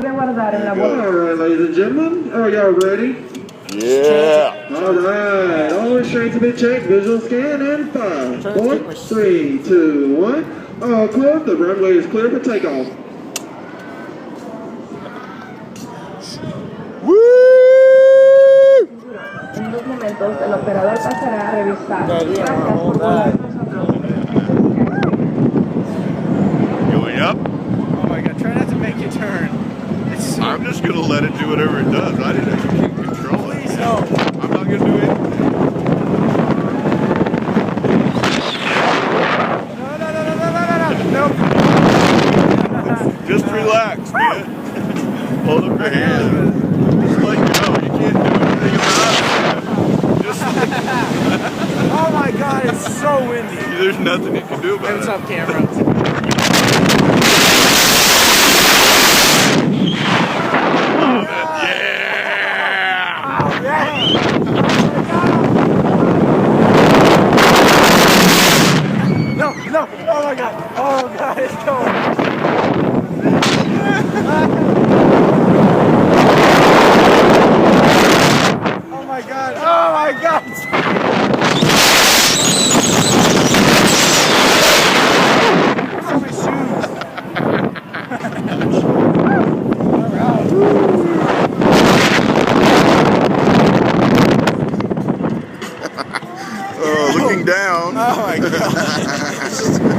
Alright, ladies and gentlemen, are y'all ready? Yeah. Alright, all restraints have been checked, visual scan, and 5, 4, 3, 2, 1. All clear, the runway is clear for takeoff. Woo! En unos momentos el operador pasará a revisar. Going up? Oh my god, try not to make you turn. I'm just gonna let it do whatever it does. I didn't actually keep control. Please no. I'm not gonna do anything. No. Just relax, man. Hold up your hand. Just let you know. You can't do anything about it. Just Oh my god, it's so windy. there's nothing you can do about Hey, what's it. up, camera? No, no, oh my god, it's going. Oh my god, oh my god. Where's all my shoes? Oh, looking down. Oh my god.